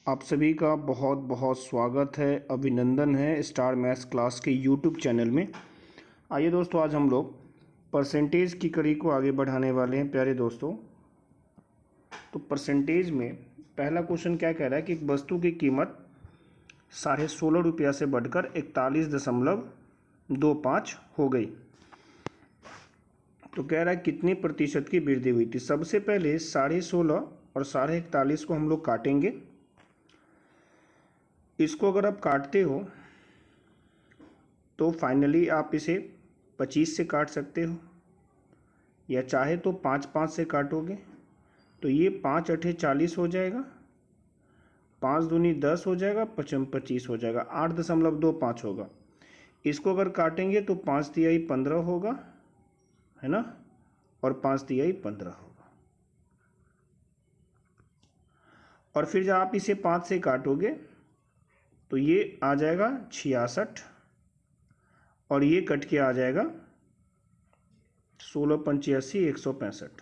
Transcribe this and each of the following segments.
आप सभी का बहुत बहुत स्वागत है, अभिनंदन है स्टार मैथ्स क्लास के यूट्यूब चैनल में। आइए दोस्तों, आज हम लोग परसेंटेज की कड़ी को आगे बढ़ाने वाले हैं प्यारे दोस्तों। तो परसेंटेज में पहला क्वेश्चन क्या कह रहा है कि एक वस्तु की कीमत 16.5 रुपया से बढ़कर 41.25 हो गई। तो कह रहा है कितने प्रतिशत की वृद्धि हुई थी। सबसे पहले 16.5 और 41.5 को हम लोग काटेंगे। इसको अगर आप काटते हो तो फाइनली आप इसे 25 से काट सकते हो, या चाहे तो 5 से काटोगे तो ये 5 अठे 40 हो जाएगा, 5 दूनी 10 हो जाएगा, 25 हो जाएगा, 8.25 होगा। इसको अगर काटेंगे तो 5 तिहाई 15 होगा, है ना, और 5 तिहाई 15 होगा। और फिर जब आप इसे 5 से काटोगे तो ये आ जाएगा 66, और ये कट के आ जाएगा 16 85 165।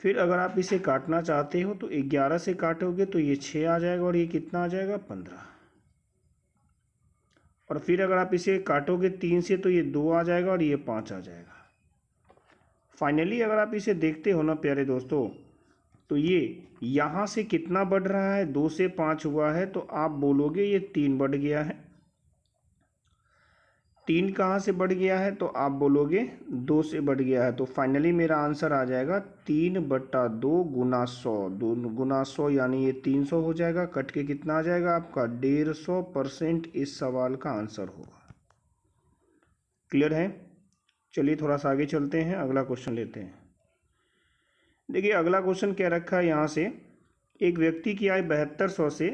फिर अगर आप इसे काटना चाहते हो तो 11 से काटोगे तो ये 6 आ जाएगा, और ये कितना आ जाएगा 15। और फिर अगर आप इसे काटोगे 3 से तो ये 2 आ जाएगा, और ये 5 आ जाएगा। फाइनली अगर आप इसे देखते हो ना प्यारे दोस्तों, तो ये यहाँ से कितना बढ़ रहा है, 2 से 5 हुआ है, तो आप बोलोगे ये 3 बढ़ गया है। 3 कहाँ से बढ़ गया है, तो आप बोलोगे 2 से बढ़ गया है। तो फाइनली मेरा आंसर आ जाएगा 3/2 गुना 100, 2 गुना 100 यानी ये 300 हो जाएगा। कट के कितना आ जाएगा आपका 150% इस सवाल का आंसर होगा। क्लियर है? चलिए थोड़ा सा आगे चलते हैं, अगला क्वेश्चन लेते हैं। देखिए अगला क्वेश्चन क्या रखा है यहाँ से, एक व्यक्ति की आय 7200 से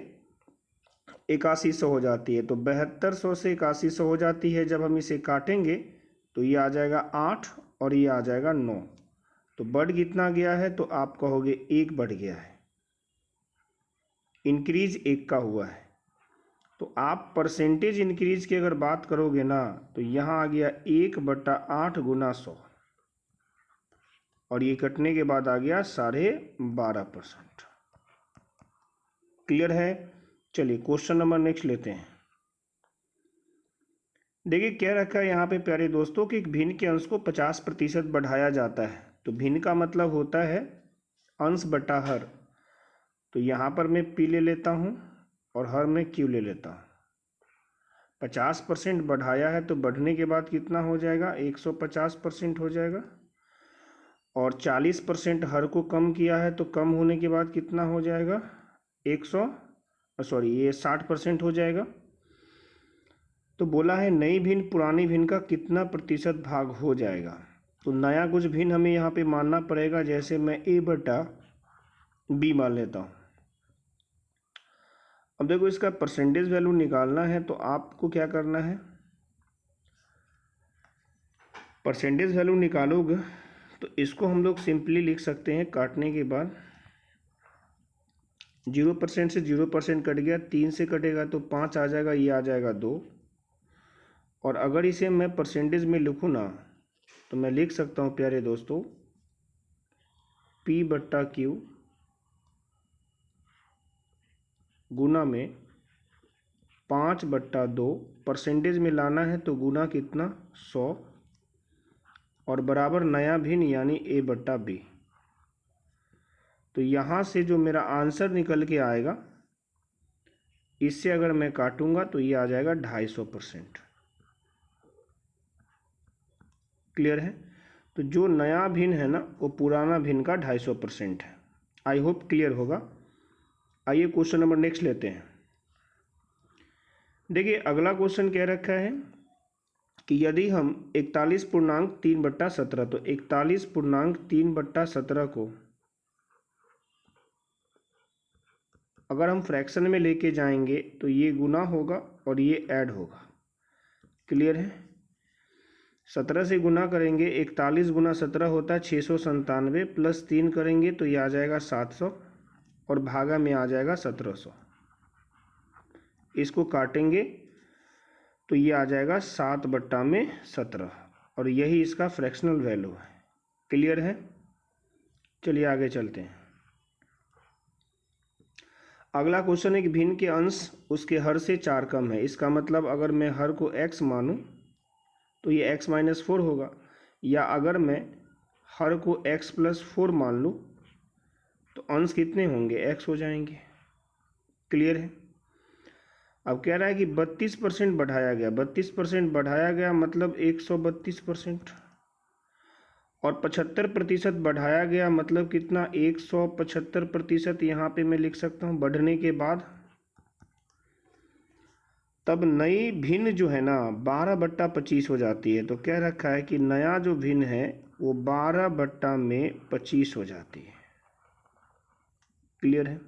8100 हो जाती है। तो 7200 से 8100 हो जाती है। जब हम इसे काटेंगे तो ये आ जाएगा 8 और ये आ जाएगा 9। तो बढ़ कितना गया है, तो आप कहोगे 1 बढ़ गया है, इंक्रीज 1 का हुआ है। तो आप परसेंटेज इंक्रीज की अगर बात करोगे ना, तो यहाँ आ गया 1/8 गुना 100, और ये कटने के बाद आ गया 12.5%। क्लियर है? चलिए क्वेश्चन नंबर नेक्स्ट लेते हैं। देखिए क्या रखा है यहाँ पे प्यारे दोस्तों कि एक भिन्न के अंश को 50% बढ़ाया जाता है। तो भिन्न का मतलब होता है अंश बटा हर। तो यहाँ पर मैं पी ले लेता हूँ और हर में क्यू ले लेता हूँ। 50% बढ़ाया है तो बढ़ने के बाद कितना हो जाएगा, 150% हो जाएगा। और 40% हर को कम किया है तो कम होने के बाद कितना हो जाएगा, 60% हो जाएगा। तो बोला है नई भिन्न पुरानी भिन्न का कितना प्रतिशत भाग हो जाएगा। तो नया कुछ भिन्न हमें यहाँ पे मानना पड़ेगा, जैसे मैं a/b मान लेता हूँ। अब देखो इसका परसेंटेज वैल्यू निकालना है, तो आपको क्या करना है, परसेंटेज वैल्यू निकालोगे तो इसको हम लोग सिंपली लिख सकते हैं, काटने के बाद 0% से 0% कट गया, 3 से कटेगा तो 5 आ जाएगा, ये आ जाएगा 2। और अगर इसे मैं परसेंटेज में लिखूँ ना, तो मैं लिख सकता हूँ प्यारे दोस्तों P/Q गुना में 5/2। परसेंटेज में लाना है तो गुना कितना 100, और बराबर नया भिन्न यानी a/b। तो यहाँ से जो मेरा आंसर निकल के आएगा, इससे अगर मैं काटूंगा तो ये आ जाएगा 250%। क्लियर है? तो जो नया भिन्न है ना, वो पुराना भिन्न का 250% है। आई होप क्लियर होगा। आइए क्वेश्चन नंबर नेक्स्ट लेते हैं। देखिए अगला क्वेश्चन क्या रखा है कि यदि हम 41.3/17, तो 41.3/17 को अगर हम फ्रैक्शन में लेके जाएंगे तो ये गुना होगा और ये ऐड होगा। क्लियर है? 17 से गुना करेंगे, 41 गुना 17 होता है 697, प्लस 3 करेंगे तो ये आ जाएगा 700, और भागा में आ जाएगा 1700। इसको काटेंगे तो ये आ जाएगा 7/17, और यही इसका फ्रैक्शनल वैल्यू है। क्लियर है? चलिए आगे चलते हैं। अगला क्वेश्चन है कि भिन्न के अंश उसके हर से 4 कम है। इसका मतलब अगर मैं हर को x मानूं तो ये x माइनस 4 होगा, या अगर मैं हर को x प्लस 4 मान लूँ तो अंश कितने होंगे, x हो जाएंगे। क्लियर है। अब कह रहा है कि 32% बढ़ाया गया, 32% बढ़ाया गया मतलब 132%, और 75% बढ़ाया गया मतलब कितना, 175%। यहाँ पे मैं लिख सकता हूँ बढ़ने के बाद। तब नई भिन्न जो है ना 12/25 हो जाती है। तो कह रखा है कि नया जो भिन्न है वो 12/25 हो जाती है। क्लियर है।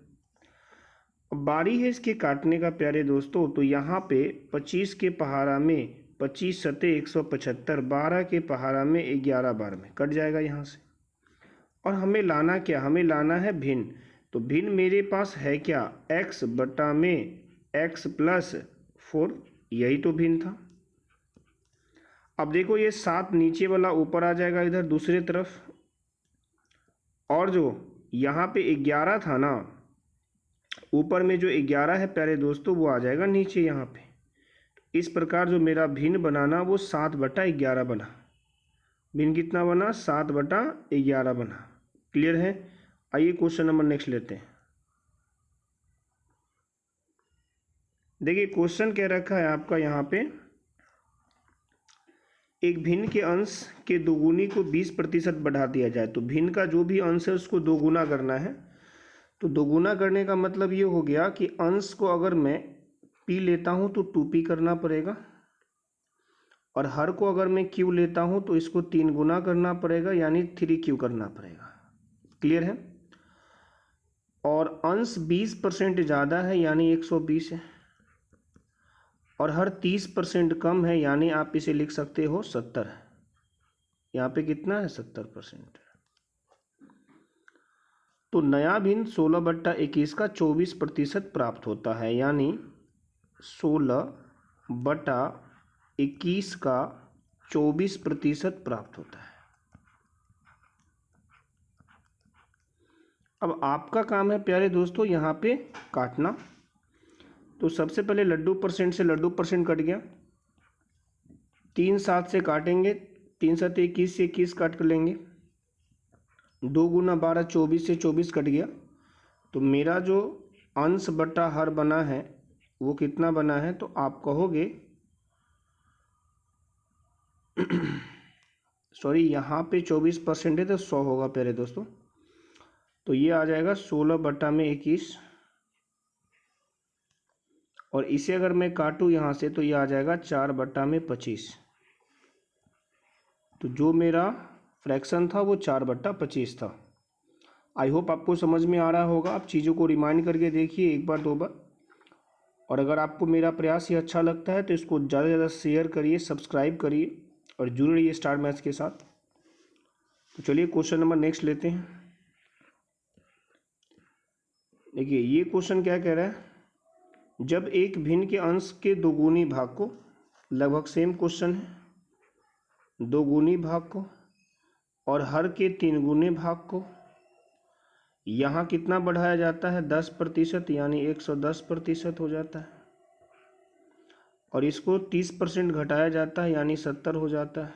अब बारी है इसके काटने का प्यारे दोस्तों। तो यहाँ पे 25 के पहाड़ा में 25 सते 175, 12 के पहाड़ा में 11 बार में कट जाएगा यहाँ से। और हमें लाना क्या, हमें लाना है भिन्न। तो भिन्न मेरे पास है क्या, x बटा में x प्लस 4, यही तो भिन्न था। अब देखो ये 7 नीचे वाला ऊपर आ जाएगा इधर दूसरे तरफ, और जो यहाँ पे 11 था ना, ऊपर में जो 11 है प्यारे दोस्तों वो आ जाएगा नीचे यहाँ पे। इस प्रकार जो मेरा भिन्न बनाना वो 7/11 बना। भिन्न कितना बना, 7/11 बना। क्लियर है। आइए क्वेश्चन नंबर नेक्स्ट लेते हैं। देखिए क्वेश्चन कह रखा है आपका यहाँ पे, एक भिन्न के अंश के दोगुनी को 20% बढ़ा दिया जाए। तो भिन्न का जो भी अंश है उसको दोगुना करना है। तो दोगुना करने का मतलब ये हो गया कि अंश को अगर मैं p लेता हूँ तो 2p करना पड़ेगा, और हर को अगर मैं q लेता हूँ तो इसको 3 गुना करना पड़ेगा, यानी 3q करना पड़ेगा। क्लियर है। और अंश 20% ज़्यादा है यानी 120 है, और हर 30% कम है यानी आप इसे लिख सकते हो 70 है। यहाँ पे कितना है, 70%। तो नया भिन्न 16/21 का 24% प्राप्त होता है, यानी 16/21 का 24% प्राप्त होता है। अब आपका काम है प्यारे दोस्तों यहाँ पे काटना। तो सबसे पहले लड्डू परसेंट से लड्डू परसेंट कट गया, 3 7 से काटेंगे, 3 7 21 से 21 काट कर लेंगे, 2 गुना 12 24 से 24 कट गया। तो मेरा जो अंश बटा हर बना है वो कितना बना है, तो आप कहोगे सॉरी यहाँ पे 24% है तो 100 होगा प्यारे दोस्तों। तो ये आ जाएगा 16/21, और इसे अगर मैं काटूँ यहाँ से तो ये आ जाएगा 4/25। तो जो मेरा फ्रैक्शन था वो 4/25 था। आई होप आपको समझ में आ रहा होगा। आप चीज़ों को रिमाइंड करके देखिए एक बार 2 बार, और अगर आपको मेरा प्रयास ये अच्छा लगता है तो इसको ज़्यादा से ज़्यादा शेयर करिए, सब्सक्राइब करिए, और जुड़ रहिए स्टार मैथ्स के साथ। तो चलिए क्वेश्चन नंबर नेक्स्ट लेते हैं। देखिए ये क्वेश्चन क्या कह रहा है, जब एक भिन्न के अंश के दोगुनी भाग को, लगभग सेम क्वेश्चन है, दोगुनी भाग को और हर के 3 गुने भाग को यहाँ कितना बढ़ाया जाता है, 10%, यानी 110% हो जाता है, और इसको 30% घटाया जाता है यानी 70 हो जाता है।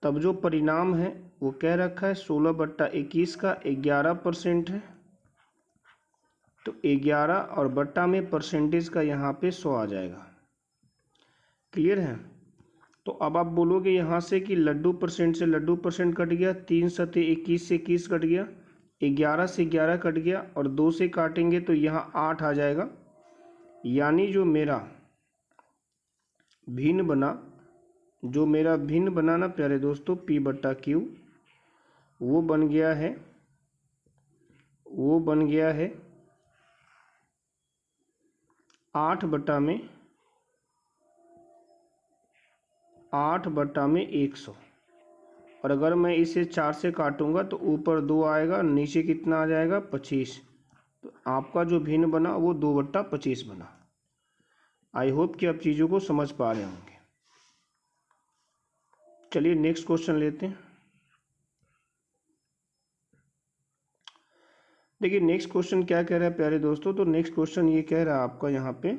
तब जो परिणाम है वो कह रखा है 16/21 का 11% है। तो 11 और बट्टा में परसेंटेज का यहाँ पे 100 आ जाएगा। क्लियर है। तो अब आप बोलोगे यहाँ से कि लड्डू परसेंट से लड्डू परसेंट कट गया, 3 सते 21 से 21 कट गया, 11 से 11 कट गया, और 2 से काटेंगे तो यहाँ 8 आ जाएगा। यानी जो मेरा भिन्न बना, जो मेरा भिन्न बना ना प्यारे दोस्तों, p/q, वो बन गया है 8/100, और अगर मैं इसे 4 से काटूंगा तो ऊपर 2 आएगा, नीचे कितना आ जाएगा, 25। तो आपका जो भिन्न बना वो 2/25 बना। आई होप कि आप चीज़ों को समझ पा रहे होंगे। चलिए नेक्स्ट क्वेश्चन लेते हैं। देखिए नेक्स्ट क्वेश्चन क्या कह रहा है प्यारे दोस्तों, तो नेक्स्ट क्वेश्चन ये कह रहा है आपका यहाँ पे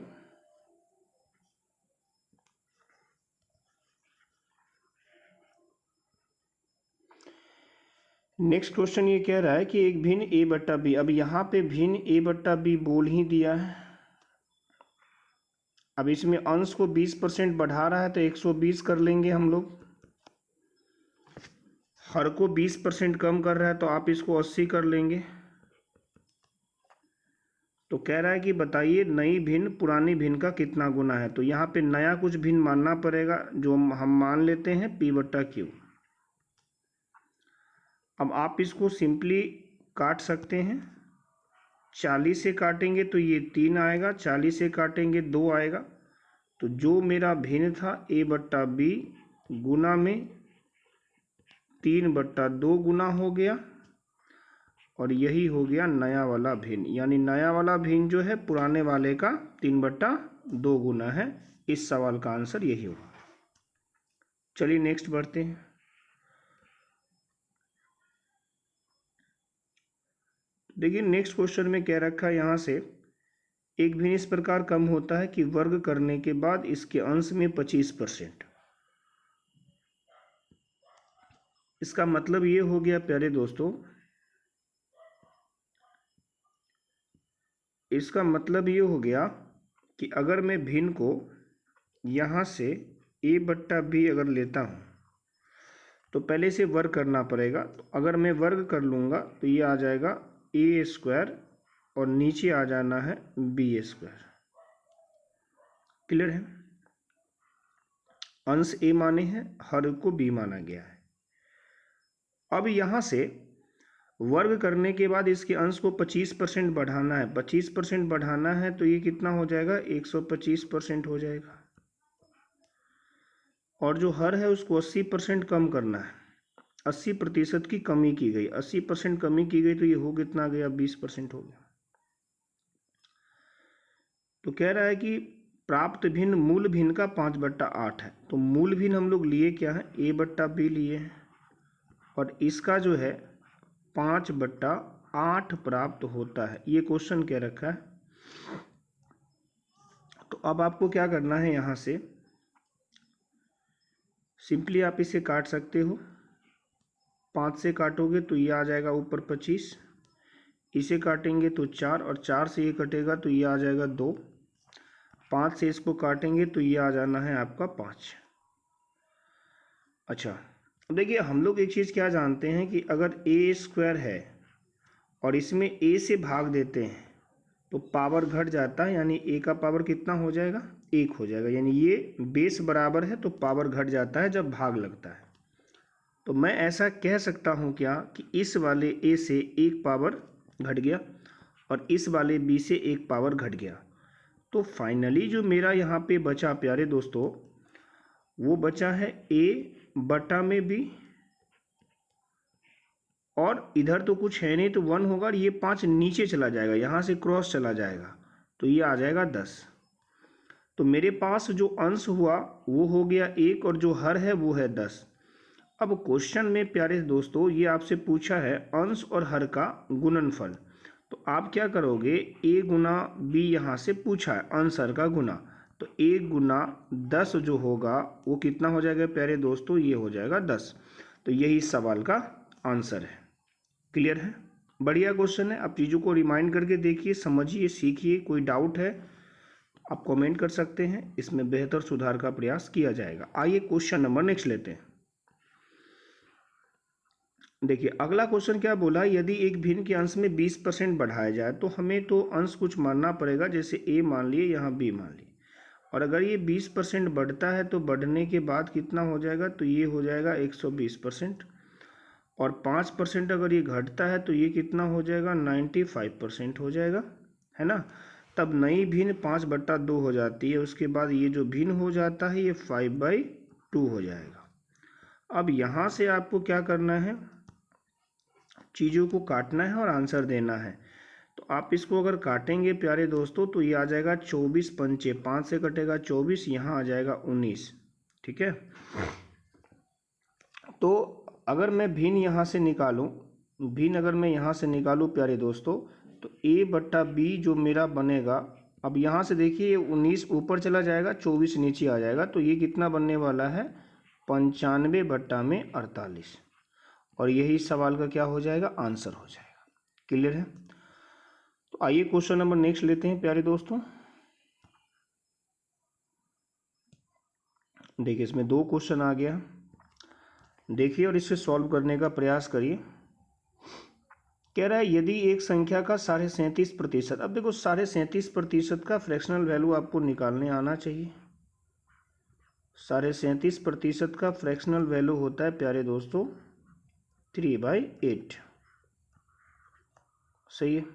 नेक्स्ट क्वेश्चन ये कह रहा है कि एक भिन्न ए बट्टा बी, अब यहाँ पे भिन्न ए बट्टा बी बोल ही दिया है। अब इसमें अंश को 20% बढ़ा रहा है तो 120 कर लेंगे हम लोग। हर को 20% कम कर रहा है तो आप इसको 80 कर लेंगे। तो कह रहा है कि बताइए नई भिन्न पुरानी भिन्न का कितना गुना है। तो यहाँ पे नया कुछ भिन्न मानना पड़ेगा, जो हम मान लेते हैं पी बट्टा क्यू। अब आप इसको सिंपली काट सकते हैं। 40 से काटेंगे तो ये 3 आएगा, 40 से काटेंगे 2 आएगा। तो जो मेरा भिन्न था ए बट्टा बी गुना में 3/2 गुना हो गया, और यही हो गया नया वाला भिन्न। यानी नया वाला भिन्न जो है पुराने वाले का 3/2 गुना है। इस सवाल का आंसर यही होगा। चलिए नेक्स्ट बढ़ते हैं। देखिए नेक्स्ट क्वेश्चन में कह रखा है यहाँ से एक भिन्न इस प्रकार कम होता है कि वर्ग करने के बाद इसके अंश में 25%। इसका मतलब ये हो गया प्यारे दोस्तों, इसका मतलब ये हो गया कि अगर मैं भिन्न को यहाँ से ए बट्टा बी अगर लेता हूँ तो पहले से वर्ग करना पड़ेगा। तो अगर मैं वर्ग कर लूँगा तो ये आ जाएगा ए स्क्वायर और नीचे आ जाना है बी स्क्वायर। क्लियर है? अंश ए माने हैं, हर को बी माना गया है। अब यहाँ से वर्ग करने के बाद इसके अंश को 25% बढ़ाना है। 25% बढ़ाना है तो ये कितना हो जाएगा, 125% हो जाएगा। और जो हर है उसको 80% कम करना है। 80% की कमी की गई, 80% कमी की गई तो ये हो कितना गया, 20% हो गया। तो कह रहा है कि प्राप्त भिन्न मूल भिन्न का 5/8 है। तो मूल भिन्न हम लोग लिए क्या है, ए बट्टा बी लिए हैं, और इसका जो है 5/8 प्राप्त होता है। ये क्वेश्चन कह रखा है। तो अब आपको क्या करना है, यहाँ से सिंपली आप इसे काट सकते हो। 5 से काटोगे तो ये आ जाएगा ऊपर 25, इसे काटेंगे तो 4, और 4 से ये कटेगा तो ये आ जाएगा 2, 5 से इसको काटेंगे तो ये आ जाना है आपका 5। अच्छा देखिए हम लोग एक चीज़ क्या जानते हैं कि अगर ए स्क्वायर है और इसमें ए से भाग देते हैं तो पावर घट जाता है, यानी ए का पावर कितना हो जाएगा, 1 हो जाएगा। यानी ये बेस बराबर है तो पावर घट जाता है जब भाग लगता है। तो मैं ऐसा कह सकता हूँ क्या कि इस वाले ए से 1 पावर घट गया और इस वाले बी से 1 पावर घट गया। तो फाइनली जो मेरा यहाँ पे बचा प्यारे दोस्तों, वो बचा है ए बटा में बी, और इधर तो कुछ है नहीं तो 1 होगा, और ये 5 नीचे चला जाएगा, यहाँ से क्रॉस चला जाएगा तो ये आ जाएगा 10। तो मेरे पास जो अंश हुआ वो हो गया 1 और जो हर है वो है 10। अब क्वेश्चन में प्यारे दोस्तों ये आपसे पूछा है अंश और हर का गुणनफल। तो आप क्या करोगे, a गुना b यहाँ से पूछा है अंश हर का गुना, तो a गुना 10 जो होगा वो कितना हो जाएगा प्यारे दोस्तों, ये हो जाएगा 10। तो यही सवाल का आंसर है। क्लियर है? बढ़िया क्वेश्चन है। आप चीज़ों को रिमाइंड करके देखिए, समझिए, सीखिए। कोई डाउट है आप कमेंट कर सकते हैं, इसमें बेहतर सुधार का प्रयास किया जाएगा। आइए क्वेश्चन नंबर नेक्स्ट लेते हैं। देखिए अगला क्वेश्चन क्या बोला, यदि एक भिन्न के अंश में 20% बढ़ाया जाए तो हमें तो अंश कुछ मानना पड़ेगा, जैसे a मान लिए, यहाँ b मान लिए। और अगर ये 20% बढ़ता है तो बढ़ने के बाद कितना हो जाएगा, तो ये हो जाएगा 120%। और 5% अगर ये घटता है तो ये कितना हो जाएगा, 95% हो जाएगा, है ना। तब नई भिन्न 5/2 हो जाती है। उसके बाद ये जो भिन्न हो जाता है ये 5/2 हो जाएगा। अब यहाँ से आपको क्या करना है, चीज़ों को काटना है और आंसर देना है। तो आप इसको अगर काटेंगे प्यारे दोस्तों तो ये आ जाएगा 24 पंचे, 5 से कटेगा 24, यहाँ आ जाएगा 19। ठीक है। तो अगर मैं भिन्न यहाँ से निकालूं, भिन्न अगर मैं यहाँ से निकालूँ प्यारे दोस्तों, तो a बट्टा बी जो मेरा बनेगा, अब यहाँ से देखिए 19 ऊपर चला जाएगा, 24 नीचे आ जाएगा, तो ये कितना बनने वाला है 95 बट्टा में 48, और यही सवाल का क्या हो जाएगा, आंसर हो जाएगा। क्लियर है? तो आइए क्वेश्चन नंबर नेक्स्ट लेते हैं प्यारे दोस्तों। देखिए इसमें 2 क्वेश्चन आ गया, देखिए और इसे सॉल्व करने का प्रयास करिए। कह रहा है यदि एक संख्या का 37.5%, अब देखो 37.5% का फ्रैक्शनल वैल्यू आपको निकालने आना चाहिए। 37.5% का फ्रैक्शनल वैल्यू होता है प्यारे दोस्तों 3/8, सही है।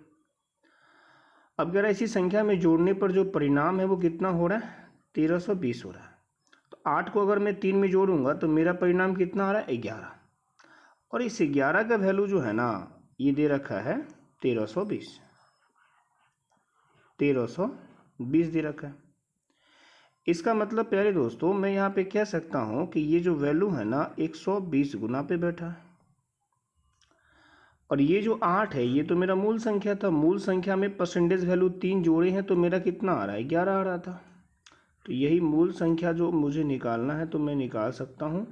अब कह रहा है इसी संख्या में जोड़ने पर जो परिणाम है वो कितना हो रहा है, 1320 हो रहा है। तो 8 को अगर मैं 3 में जोड़ूंगा तो मेरा परिणाम कितना आ रहा है, 11, और इस 11 का वैल्यू जो है ना, ये दे रखा है 1320 दे रखा है। इसका मतलब प्यारे दोस्तों मैं यहाँ पे कह सकता हूँ कि ये जो वैल्यू है ना 120 गुना पे बैठा है, और ये जो 8 है ये तो मेरा मूल संख्या था, मूल संख्या में परसेंटेज वैल्यू 3 जोड़े हैं तो मेरा कितना आ रहा है, 11 आ रहा था। तो यही मूल संख्या जो मुझे निकालना है, तो मैं निकाल सकता हूँ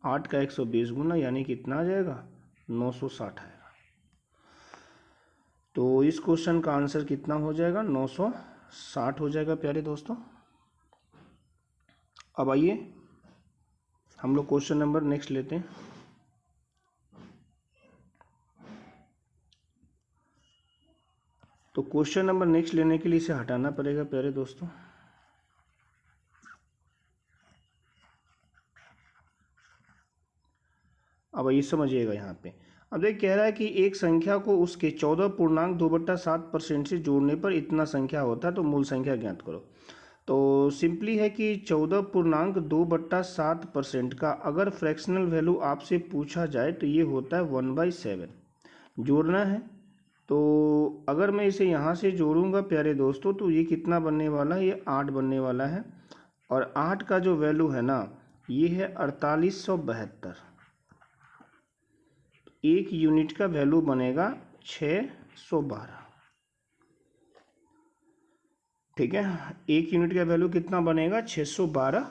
8 का 120 गुना, यानी कितना आ जाएगा, 960 आएगा। तो इस क्वेश्चन का आंसर कितना हो जाएगा, 960 हो जाएगा प्यारे दोस्तों। अब आइए हम लोग क्वेश्चन नंबर नेक्स्ट लेते हैं। तो क्वेश्चन नंबर नेक्स्ट लेने के लिए इसे हटाना पड़ेगा प्यारे दोस्तों। अब ये समझिएगा यहाँ पे, अब देख कह रहा है कि एक संख्या को उसके 14.2/7% से जोड़ने पर इतना संख्या होता है, तो मूल संख्या ज्ञात करो। तो सिंपली है कि 14.2/7% का अगर फ्रैक्शनल वैल्यू आपसे पूछा जाए तो ये होता है 1/7 जोड़ना है। तो अगर मैं इसे यहाँ से जोड़ूंगा प्यारे दोस्तों तो ये कितना बनने वाला है, ये 8 बनने वाला है, और 8 का जो वैल्यू है ना ये है 4872। एक यूनिट का वैल्यू बनेगा 612, ठीक है। एक यूनिट का वैल्यू कितना बनेगा, 612।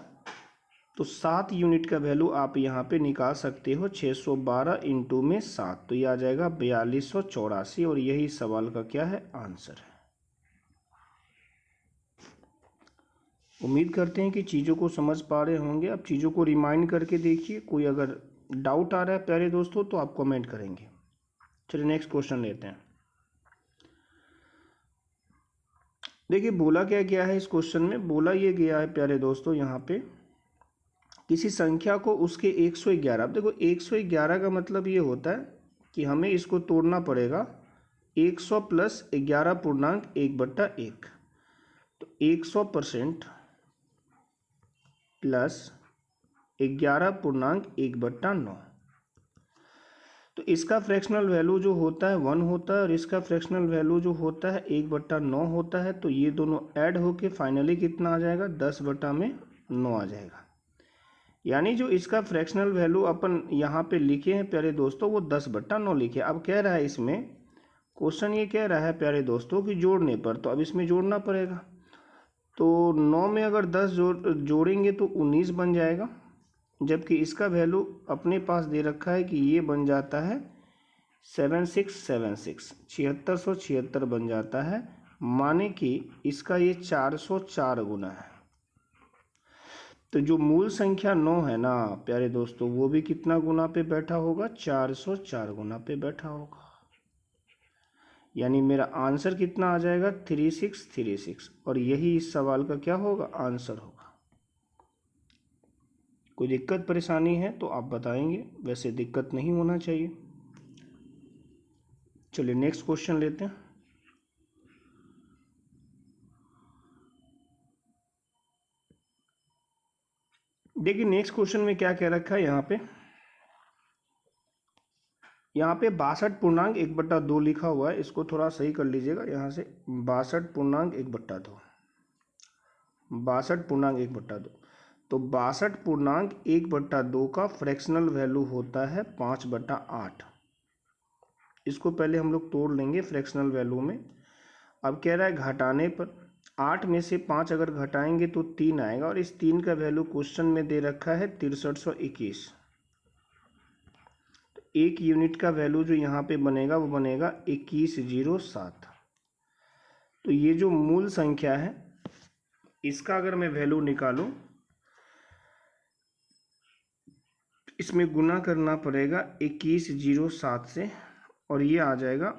तो 7 यूनिट का वैल्यू आप यहाँ पे निकाल सकते हो, 612 इंटू में 7, तो ये आ जाएगा 4284, और यही सवाल का क्या है, आंसर है। उम्मीद करते हैं कि चीज़ों को समझ पा रहे होंगे। अब चीज़ों को रिमाइंड करके देखिए, कोई अगर डाउट आ रहा है प्यारे दोस्तों तो आप कमेंट करेंगे। चलिए नेक्स्ट क्वेश्चन लेते हैं। देखिए बोला क्या गया है इस क्वेश्चन में, बोला ये गया है प्यारे दोस्तों यहाँ पे किसी संख्या को उसके 111, अब देखो 111 का मतलब ये होता है कि हमें इसको तोड़ना पड़ेगा 100 प्लस 11.1/1, तो 100% प्लस 11.1/9, तो इसका फ्रैक्शनल वैल्यू जो होता है 1 होता है, और इसका फ्रैक्शनल वैल्यू जो होता है 1/9 होता है। तो ये दोनों ऐड होके फाइनली कितना आ जाएगा, 10/9 आ जाएगा। यानी जो इसका फ्रैक्शनल वैल्यू अपन यहाँ पे लिखे हैं प्यारे दोस्तों वो 10/9 लिखे। अब कह रहा है इसमें क्वेश्चन ये कह रहा है प्यारे दोस्तों कि जोड़ने पर, तो अब इसमें जोड़ना पड़ेगा। तो 9 में अगर 10 जोड़ेंगे तो 19 बन जाएगा, जबकि इसका वैल्यू अपने पास दे रखा है कि ये बन जाता है 7676, 7676 बन जाता है, माने कि इसका ये 404 गुना है। तो जो मूल संख्या 9 है ना प्यारे दोस्तों वो भी कितना गुना पे बैठा होगा, 404 गुना पे बैठा होगा। यानी मेरा आंसर कितना आ जाएगा, 3636, और यही इस सवाल का क्या होगा, आंसर होगा। कोई दिक्कत परेशानी है तो आप बताएंगे, वैसे दिक्कत नहीं होना चाहिए। चलिए नेक्स्ट क्वेश्चन लेते हैं। देखिए नेक्स्ट क्वेश्चन में क्या कह रखा है यहाँ पे 62.1/2 लिखा हुआ है, इसको थोड़ा सही कर लीजिएगा यहाँ से, 62.1/2, 62.1/2। तो 62.1/2 का फ्रैक्शनल वैल्यू होता है 5/8, इसको पहले हम लोग तोड़ लेंगे फ्रैक्शनल वैल्यू में। अब कह रहा है घटाने पर 8 में से 5 अगर घटाएंगे तो 3 आएगा, और इस 3 का वैल्यू क्वेश्चन में दे रखा है 6321। तो 1 यूनिट का वैल्यू जो यहाँ पे बनेगा वो बनेगा 2107। तो ये जो मूल संख्या है इसका अगर मैं वैल्यू निकालूं, इसमें गुना करना पड़ेगा 2107 से, और ये आ जाएगा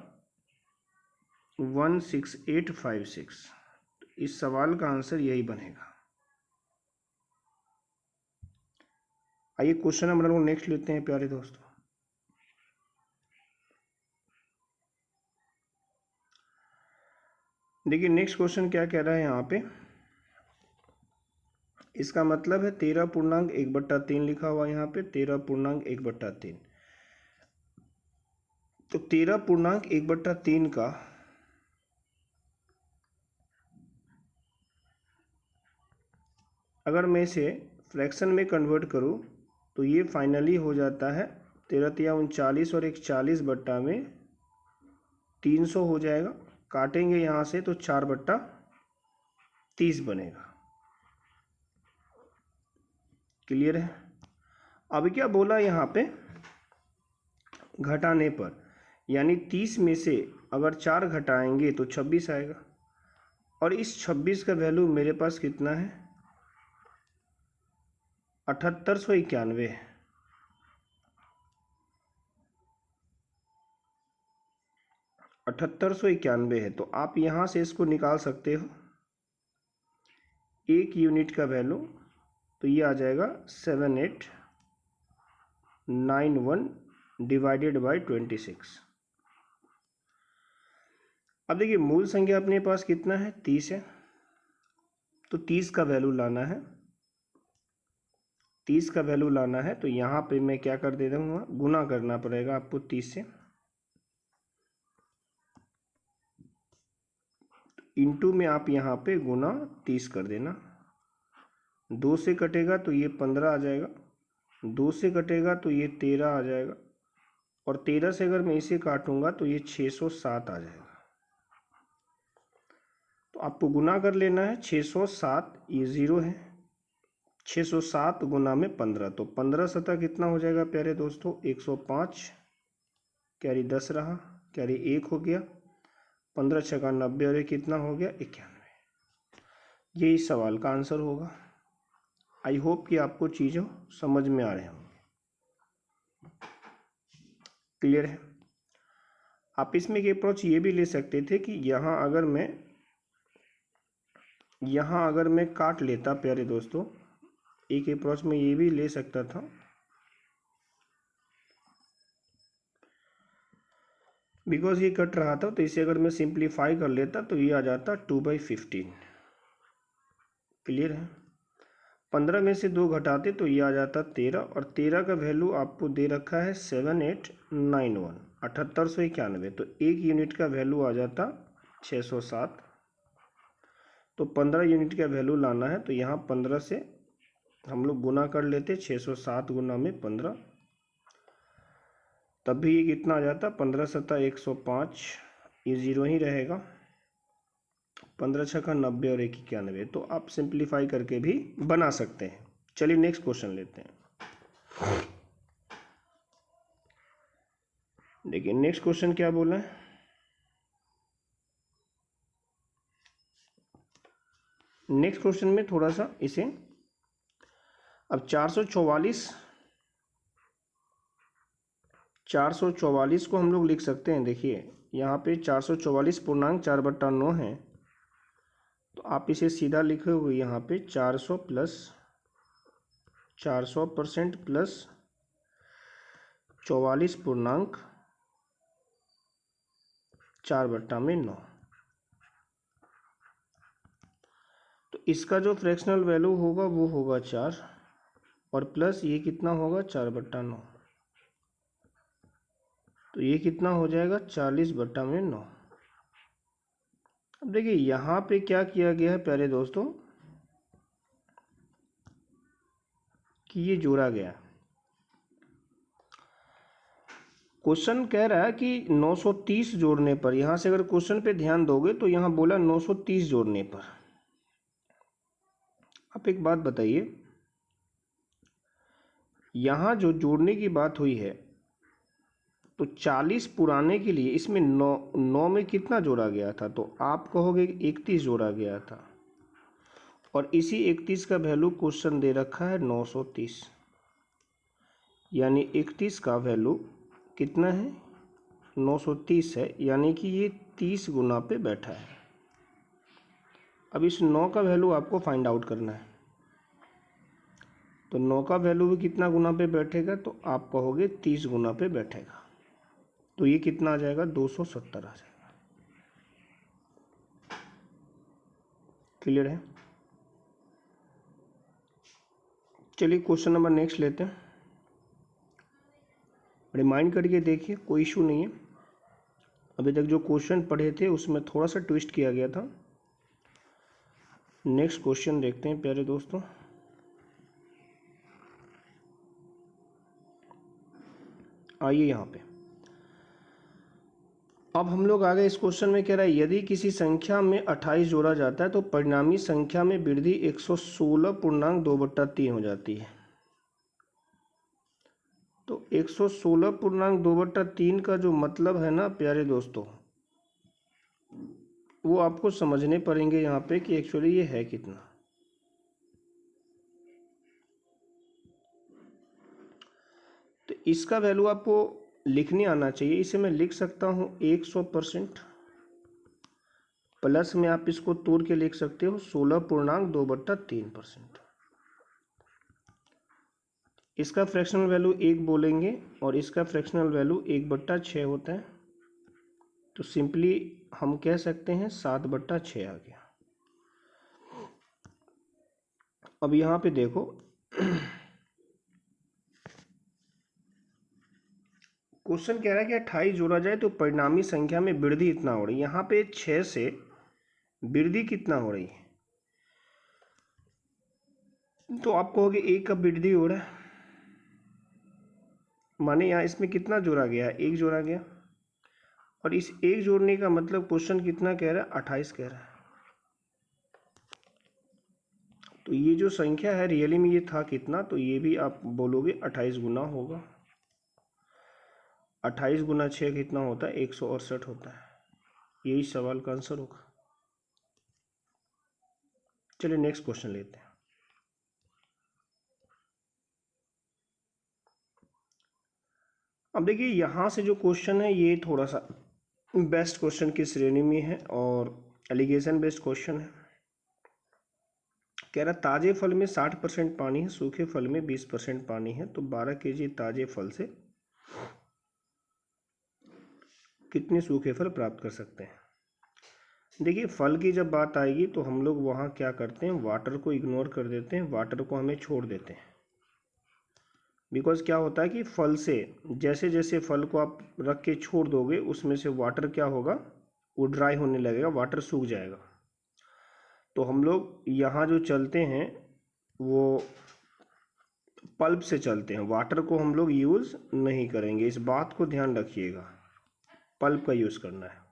16856। इस सवाल का आंसर यही बनेगा। आइए क्वेश्चन नंबर हम नेक्स्ट लेते हैं प्यारे दोस्तों। देखिए नेक्स्ट क्वेश्चन क्या कह रहा है यहाँ पे। इसका मतलब है 13.1/3 लिखा हुआ यहाँ पे 13.1/3। तो 13.1/3 का अगर मैं इसे फ्रैक्शन में कन्वर्ट करूँ तो ये फाइनली हो जाता है 13×3 = 39 और एक 40/300 हो जाएगा। काटेंगे यहाँ से तो 4/30 बनेगा। क्लियर है। अभी क्या बोला यहाँ पे, घटाने पर, यानी 30 में से अगर 4 घटाएंगे तो 26 आएगा, और इस 26 का वैल्यू मेरे पास कितना है 7891 है। 7891 है। तो आप यहाँ से इसको निकाल सकते हो 1 यूनिट का वैल्यू, तो ये आ जाएगा 7891 डिवाइडेड बाय 26। अब देखिए मूल संख्या अपने पास कितना है 30 है, तो 30 का वैल्यू लाना है। 30 का वैल्यू लाना है तो यहाँ पे मैं क्या कर दे दूँगा, गुना करना पड़ेगा आपको 30 से, इंटू में आप यहाँ पे गुना 30 कर देना। 2 से कटेगा तो ये 15 आ जाएगा, 2 से कटेगा तो ये 13 आ जाएगा, और 13 से अगर मैं इसे काटूंगा तो ये 607 आ जाएगा। तो आपको गुना कर लेना है 607, ये 0 है, 607 गुना में 15, तो 15 सतह कितना हो जाएगा प्यारे दोस्तों 105, कैरी 10 रहा, कैरी 1 हो गया, 15 छक्का 90, और ये कितना हो गया 91। ये इस सवाल का आंसर होगा। आई होप कि आपको चीज़ों समझ में आ रहे होंगे। क्लियर है। आप इसमें एक अप्रोच ये भी ले सकते थे कि यहाँ अगर मैं काट लेता प्यारे दोस्तों, एक अप्रोच में ये भी ले सकता था, बिकॉज ये कट रहा था, तो इसे अगर मैं सिंप्लीफाई कर लेता तो ये आ जाता 2/15। क्लियर है। 15 में से 2 घटाते तो ये आ जाता 13, और 13 का वैल्यू आपको दे रखा है 7891, 7891। तो 1 यूनिट का वैल्यू आ जाता 607। तो 15 यूनिट का वैल्यू लाना है तो यहाँ 15 से हम लोग गुना कर लेते, 607 गुना में 15, तब भी ये कितना आ जाता 15 सत्ता 105, ये 0 ही रहेगा, 15 छक्का 90 और 1 91। तो आप सिंप्लीफाई करके भी बना सकते हैं। चलिए नेक्स्ट क्वेश्चन लेते हैं। देखिए नेक्स्ट क्वेश्चन क्या बोला है। नेक्स्ट क्वेश्चन में थोड़ा सा इसे, अब 444 को हम लोग लिख सकते हैं। देखिए यहाँ पे 444.4/9 है, तो आप इसे सीधा लिखोगे यहाँ पे 400 प्लस 400% प्लस 44.4/9। तो इसका जो फ्रैक्शनल वैल्यू होगा वो होगा 4, और प्लस ये कितना होगा 4/9, तो ये कितना हो जाएगा 40/9। अब देखिए यहाँ पे क्या किया गया है प्यारे दोस्तों कि ये जोड़ा गया। क्वेश्चन कह रहा है कि 930 जोड़ने पर, यहाँ से अगर क्वेश्चन पे ध्यान दोगे तो यहाँ बोला 930 जोड़ने पर। आप एक बात बताइए, यहाँ जो जोड़ने की बात हुई है तो 40 पुराने के लिए इसमें 9 में कितना जोड़ा गया था, तो आप कहोगे 31 जोड़ा गया था, और इसी 31 का वैल्यू क्वेश्चन दे रखा है 930, यानी 31 का वैल्यू कितना है 930 है, यानी कि ये 30 गुना पे बैठा है। अब इस 9 का वैल्यू आपको फाइंड आउट करना है, तो 9 का वैल्यू भी कितना गुना पे बैठेगा, तो आप कहोगे 30 गुना पे बैठेगा, तो ये कितना आ जाएगा 270 आ जाएगा। क्लियर है? चलिए क्वेश्चन नंबर नेक्स्ट लेते हैं। रिमाइंड करके देखिए, कोई इशू नहीं है। अभी तक जो क्वेश्चन पढ़े थे उसमें थोड़ा सा ट्विस्ट किया गया था। नेक्स्ट क्वेश्चन देखते हैं प्यारे दोस्तों। आइए यहाँ पे, अब हम लोग आगे इस क्वेश्चन में कह रहा है यदि किसी संख्या में 28 जोड़ा जाता है तो परिणामी संख्या में वृद्धि 116.2/3 हो जाती है। तो 116.2/3 का जो मतलब है ना प्यारे दोस्तों, वो आपको समझने पड़ेंगे यहाँ पे कि एक्चुअली ये है कितना। तो इसका वैल्यू आपको लिखने आना चाहिए। इसे मैं लिख सकता हूँ 100% प्लस में आप इसको तोड़ के लिख सकते हो 16.2/3%। इसका फ्रैक्शनल वैल्यू 1 बोलेंगे और इसका फ्रैक्शनल वैल्यू 1/6 होता है, तो सिंपली हम कह सकते हैं 7/6 आ गया। अब यहाँ पे देखो क्वेश्चन कह रहा है कि 28 जोड़ा जाए तो परिणामी संख्या में वृद्धि इतना हो रही है। यहाँ पे 6 से वृद्धि कितना हो रही है, तो आप कहोगे 1 का वृद्धि हो रहा है, माने यहाँ इसमें कितना जोड़ा गया है 1 जोड़ा गया, और इस 1 जोड़ने का मतलब क्वेश्चन कितना कह रहा है 28 कह रहा है। तो ये जो संख्या है रियली में ये था कितना, तो ये भी आप बोलोगे 28 गुना होगा। 28 गुना 6 कितना होता है 168 होता है। यही सवाल का आंसर होगा। चलिए नेक्स्ट क्वेश्चन लेते हैं। अब देखिए यहाँ से जो क्वेश्चन है ये थोड़ा सा बेस्ट क्वेश्चन की श्रेणी में है और एलिगेशन बेस्ड क्वेश्चन है। कह रहा ताजे फल में 60% पानी है, सूखे फल में 20% पानी है, तो 12 kg ताजे फल से कितने सूखे फल प्राप्त कर सकते हैं। देखिए फल की जब बात आएगी तो हम लोग वहाँ क्या करते हैं, वाटर को इग्नोर कर देते हैं, वाटर को हमें छोड़ देते हैं। बिकॉज क्या होता है कि फल से जैसे जैसे फल को आप रख के छोड़ दोगे उसमें से वाटर क्या होगा, वो ड्राई होने लगेगा, वाटर सूख जाएगा। तो हम लोग यहाँ जो चलते हैं वो पल्प से चलते हैं, वाटर को हम लोग यूज़ नहीं करेंगे, इस बात को ध्यान रखिएगा, पल्प का यूज़ करना है।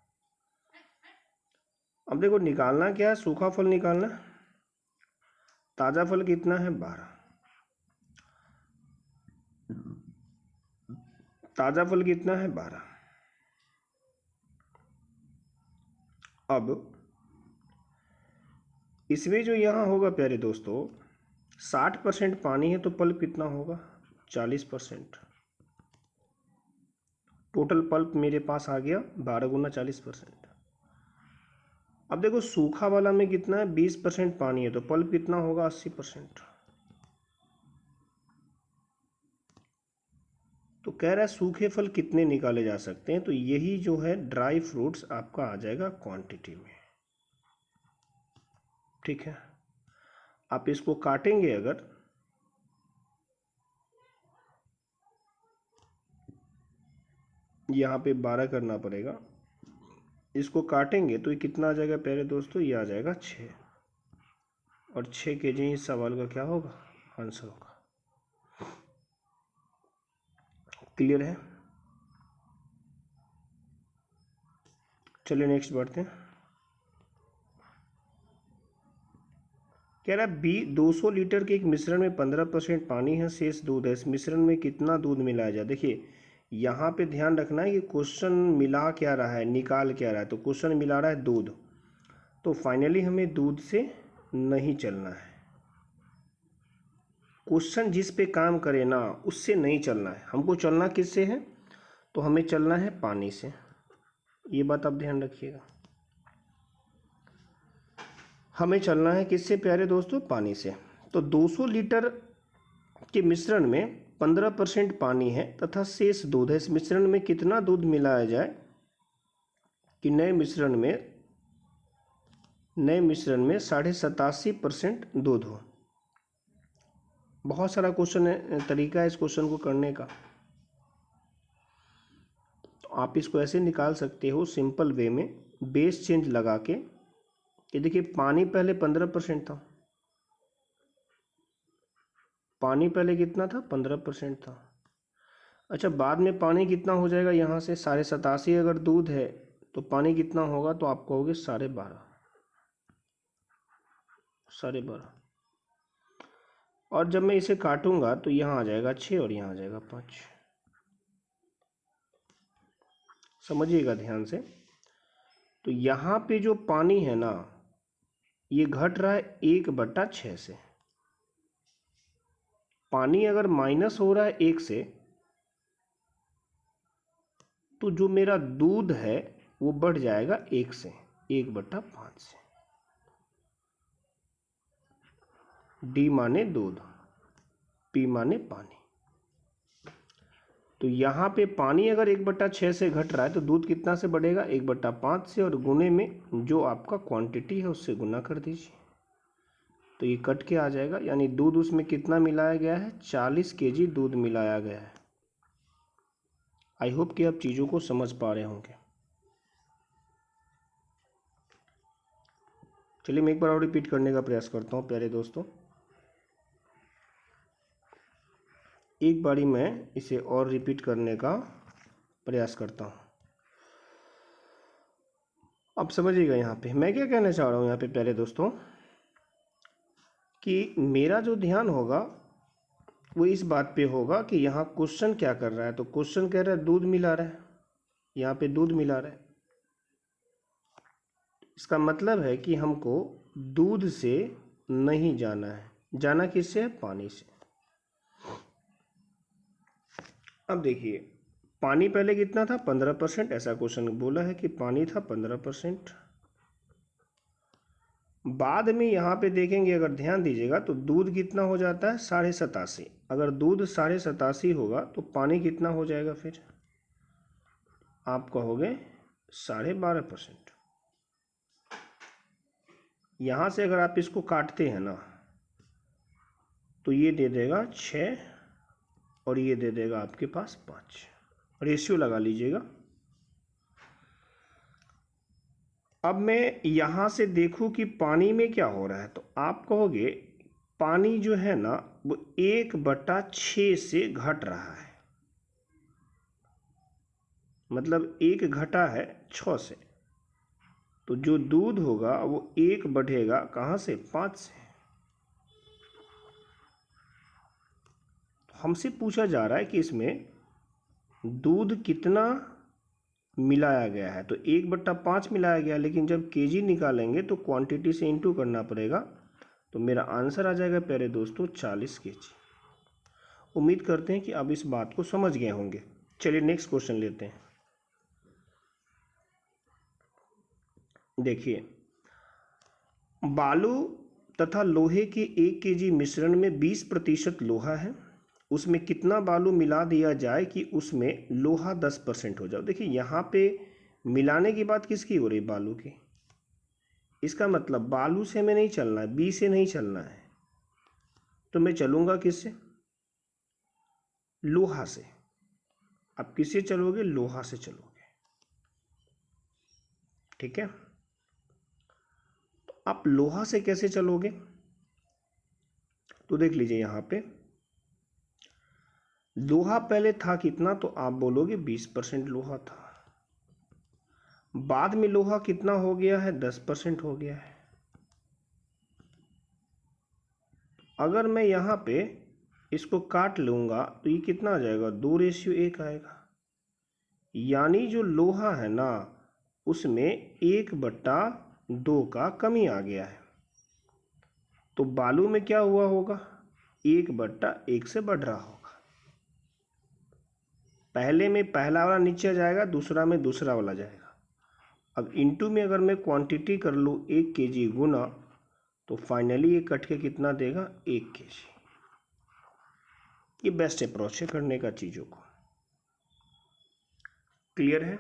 अब देखो निकालना क्या है, सूखा फल निकालना है। ताज़ा फल कितना है 12, ताज़ा फल कितना है 12। अब इसमें जो यहाँ होगा प्यारे दोस्तों 60% पानी है तो पल्प कितना होगा 40%। टोटल पल्प मेरे पास आ गया 12 गुना 40%। अब देखो सूखा वाला में कितना है 20% पानी है तो पल्प कितना होगा 80%। तो कह रहा है सूखे फल कितने निकाले जा सकते हैं, तो यही जो है ड्राई फ्रूट्स आपका आ जाएगा क्वांटिटी में। ठीक है, आप इसको काटेंगे अगर यहाँ पे 12 करना पड़ेगा, इसको काटेंगे तो ये कितना आ जाएगा प्यारे दोस्तों, ये आ जाएगा 6, और 6 kg इस सवाल का क्या होगा आंसर होगा। क्लियर है? चलिए नेक्स्ट बढ़ते हैं। कह रहा है 200 लीटर के एक मिश्रण में 15% पानी है, शेष दूध है, इस मिश्रण में कितना दूध मिलाया जाए। देखिए यहाँ पे ध्यान रखना है कि क्वेश्चन मिला क्या रहा है, निकाल क्या रहा है। तो क्वेश्चन मिला रहा है दूध, तो फाइनली हमें दूध से नहीं चलना है। क्वेश्चन जिस पे काम करे ना उससे नहीं चलना है, हमको चलना किससे है, तो हमें चलना है पानी से। ये बात आप ध्यान रखिएगा, हमें चलना है किससे प्यारे दोस्तों, पानी से। तो 200 लीटर के मिश्रण में 15% पानी है तथा शेष दूध है, इस मिश्रण में कितना दूध मिलाया जाए कि नए मिश्रण में 87.5% दूध हो। बहुत सारा क्वेश्चन है, तरीका है इस क्वेश्चन को करने का। तो आप इसको ऐसे निकाल सकते हो सिंपल वे में, बेस चेंज लगा के। ये देखिए पानी पहले 15% था, पानी पहले कितना था, 15% था। अच्छा बाद में पानी कितना हो जाएगा, यहाँ से 87.5 अगर दूध है तो पानी कितना होगा, तो आप कहोगे 12.5। और जब मैं इसे काटूंगा तो यहाँ आ जाएगा 6 और यहाँ आ जाएगा 5। समझिएगा ध्यान से। तो यहाँ पे जो पानी है ना ये घट रहा है 1/6 से। पानी अगर माइनस हो रहा है 1 से तो जो मेरा दूध है वो बढ़ जाएगा 1 से, 1/5 से। डी माने दूध, पी माने पानी। तो यहाँ पे पानी अगर 1/6 से घट रहा है तो दूध कितना से बढ़ेगा, 1/5 से, और गुने में जो आपका क्वांटिटी है उससे गुना कर दीजिए। तो ये कट के आ जाएगा, यानी दूध उसमें कितना मिलाया गया है, 40 kg दूध मिलाया गया है। आई होप कि आप चीज़ों को समझ पा रहे होंगे। चलिए मैं एक बार और रिपीट करने का प्रयास करता हूँ प्यारे दोस्तों। एक बारी मैं इसे और रिपीट करने का प्रयास करता हूँ। अब समझिएगा यहाँ पे मैं क्या कहना चाह रहा हूँ यहाँ पे प्यारे दोस्तों, कि मेरा जो ध्यान होगा वो इस बात पे होगा कि यहाँ क्वेश्चन क्या कर रहा है। तो क्वेश्चन कह रहा है दूध मिला रहा है, यहाँ पे दूध मिला रहा है। इसका मतलब है कि हमको दूध से नहीं जाना है, जाना किससे है, पानी से। अब देखिए पानी पहले कितना था, 15%, ऐसा क्वेश्चन बोला है कि पानी था 15%। बाद में यहाँ पे देखेंगे, अगर ध्यान दीजिएगा तो दूध कितना हो जाता है, 87.5। अगर दूध 87.5 होगा तो पानी कितना हो जाएगा, फिर आप कहोगे 12.5%। यहाँ से अगर आप इसको काटते हैं ना तो ये दे देगा 6 और ये दे देगा आपके पास 5। रेशियो लगा लीजिएगा। अब मैं यहाँ से देखूँ कि पानी में क्या हो रहा है, तो आप कहोगे पानी जो है ना वो 1/6 से घट रहा है, मतलब 1 घटा है 6 से। तो जो दूध होगा वो 1 बढ़ेगा कहाँ से, 5 से। हमसे पूछा जा रहा है कि इसमें दूध कितना मिलाया गया है, तो 1/5 मिलाया गया, लेकिन जब केजी निकालेंगे तो क्वांटिटी से इंटू करना पड़ेगा। तो मेरा आंसर आ जाएगा प्यारे दोस्तों 40 kg। उम्मीद करते हैं कि आप इस बात को समझ गए होंगे। चलिए नेक्स्ट क्वेश्चन लेते हैं। देखिए बालू तथा लोहे के 1 kg मिश्रण में 20% लोहा है, उसमें कितना बालू मिला दिया जाए कि उसमें लोहा 10% हो जाए। देखिए यहाँ पे मिलाने की बात किसकी हो रही, बालू की। इसका मतलब बालू से हमें नहीं चलना है, बी से नहीं चलना है, तो मैं चलूँगा किससे, लोहा से। आप किससे चलोगे, लोहा से चलोगे, ठीक है। तो आप लोहा से कैसे चलोगे, तो देख लीजिए यहाँ पे लोहा पहले था कितना, तो आप बोलोगे 20% लोहा था। बाद में लोहा कितना हो गया है, 10% हो गया है। अगर मैं यहाँ पे इसको काट लूँगा तो ये कितना आ जाएगा, 2:1 आएगा। यानी जो लोहा है ना उसमें 1/2 का कमी आ गया है। तो बालू में क्या हुआ होगा, 1/1 से बढ़ रहा होगा। पहले में पहला वाला नीचे जाएगा, दूसरा में दूसरा वाला जाएगा। अब इनटू में अगर मैं क्वांटिटी कर लूँ 1 kg गुना, तो फाइनली ये कट के कितना देगा, 1 kg। ये बेस्ट अप्रोच है करने का चीज़ों को। क्लियर है?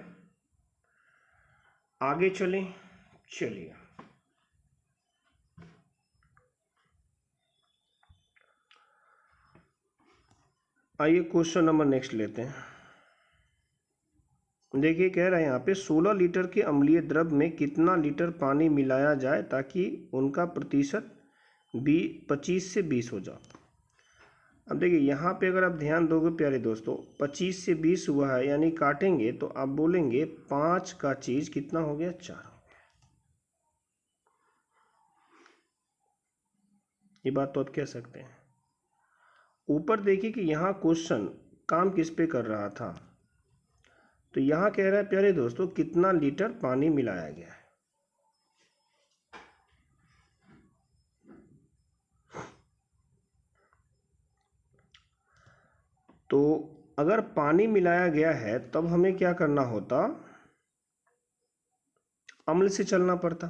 आगे चलें, चलिए आइए क्वेश्चन नंबर नेक्स्ट लेते हैं। देखिए कह रहा है यहाँ पे 16 लीटर के अम्लीय द्रव में कितना लीटर पानी मिलाया जाए ताकि उनका प्रतिशत 25 से 20 हो जाए। अब देखिए यहाँ पे अगर आप ध्यान दोगे प्यारे दोस्तों, 25 से 20 हुआ है, यानी काटेंगे तो आप बोलेंगे 5 का चीज कितना हो गया, 4 हो गया। ये बात तो आप कह सकते हैं। ऊपर देखिए कि यहाँ क्वेश्चन काम किस पे कर रहा था, तो यहाँ कह रहा है प्यारे दोस्तों कितना लीटर पानी मिलाया गया है। तो अगर पानी मिलाया गया है तब हमें क्या करना होता, अम्ल से चलना पड़ता।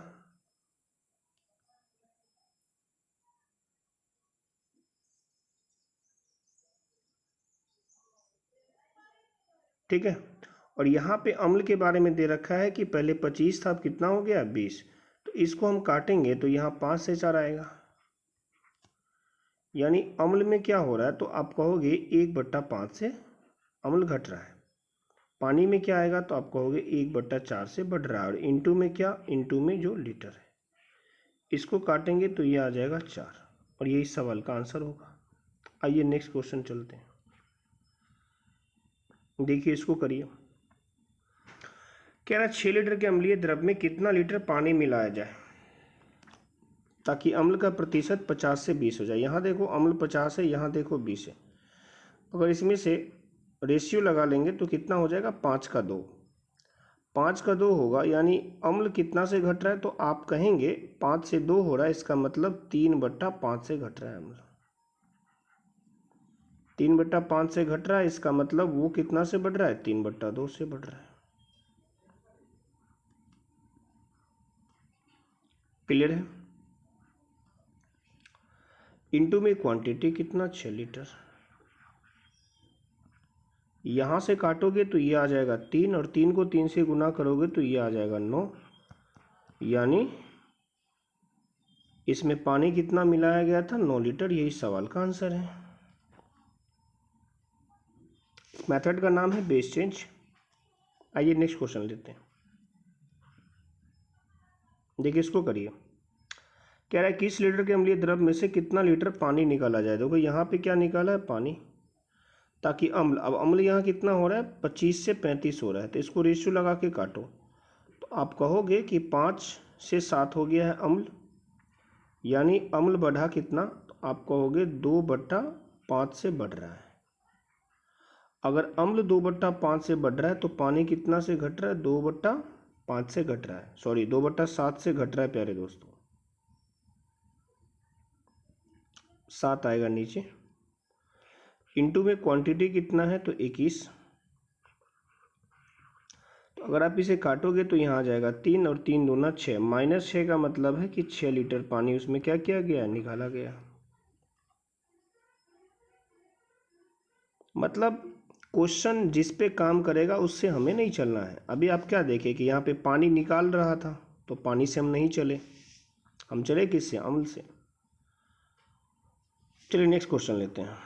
ठीक है, और यहाँ पे अम्ल के बारे में दे रखा है कि पहले 25 था, अब कितना हो गया, 20। तो इसको हम काटेंगे तो यहाँ 5 से 4 आएगा। यानी अम्ल में क्या हो रहा है, तो आप कहोगे 1/5 से अम्ल घट रहा है। पानी में क्या आएगा, तो आप कहोगे 1/4 से बढ़ रहा है। और इंटू में क्या, इंटू में जो लीटर है, इसको काटेंगे तो ये आ जाएगा 4, और यही सवाल का आंसर होगा। आइए नेक्स्ट क्वेश्चन चलते हैं। देखिए इसको करिए। कह रहा है 6 लीटर के अम्लीय द्रव में कितना लीटर पानी मिलाया जाए ताकि अम्ल का प्रतिशत 50 से 20 हो जाए। यहाँ देखो अम्ल 50 है, यहाँ देखो 20 है। अगर इसमें से रेशियो लगा लेंगे तो कितना हो जाएगा, 5 का 2। 5 का 2 होगा, यानी अम्ल कितना से घट रहा है, तो आप कहेंगे 5 से 2 हो रहा है, इसका मतलब 3/5 से घट रहा है अम्ल। 3/5 से घट रहा है, इसका मतलब वो कितना से बढ़ रहा है, 3/2 से बढ़ रहा है। क्लियर है? इंटू में क्वांटिटी कितना, 6 लीटर। यहाँ से काटोगे तो ये आ जाएगा 3, और 3 को 3 से गुना करोगे तो ये आ जाएगा 9। यानी इसमें पानी कितना मिलाया गया था, 9 लीटर। यही सवाल का आंसर है। मेथड का नाम है बेस चेंज। आइए नेक्स्ट क्वेश्चन लेते हैं। देखिए इसको करिए। कह रहा है किस लीटर के अम्लीय द्रव में से कितना लीटर पानी निकाला जाए। देखो यहाँ पे क्या निकाला है, पानी, ताकि अम्ल, अब अम्ल यहाँ कितना हो रहा है, 25 से 35 हो रहा है। तो इसको रेशियो लगा के काटो तो आप कहोगे कि 5 से 7 हो गया है अम्ल। यानी अम्ल बढ़ा कितना, तो आप कहोगे 2/5 से बढ़ रहा है। अगर अम्ल 2/5 से बढ़ रहा है तो पानी कितना से घट रहा है, 2/5 से घट रहा है, सॉरी 2/7 से घट रहा है प्यारे दोस्तों। 7 आएगा नीचे। इंटू में क्वांटिटी कितना है, तो 21। तो अगर आप इसे काटोगे तो यहाँ आ जाएगा 3, और 3 दूना 6, -6 का मतलब है कि 6 लीटर पानी उसमें क्या किया गया, निकाला गया। मतलब क्वेश्चन जिस पे काम करेगा उससे हमें नहीं चलना है। अभी आप क्या देखें कि यहाँ पे पानी निकाल रहा था, तो पानी से हम नहीं चले, हम चले किससे, अम्ल से। चलिए नेक्स्ट क्वेश्चन लेते हैं।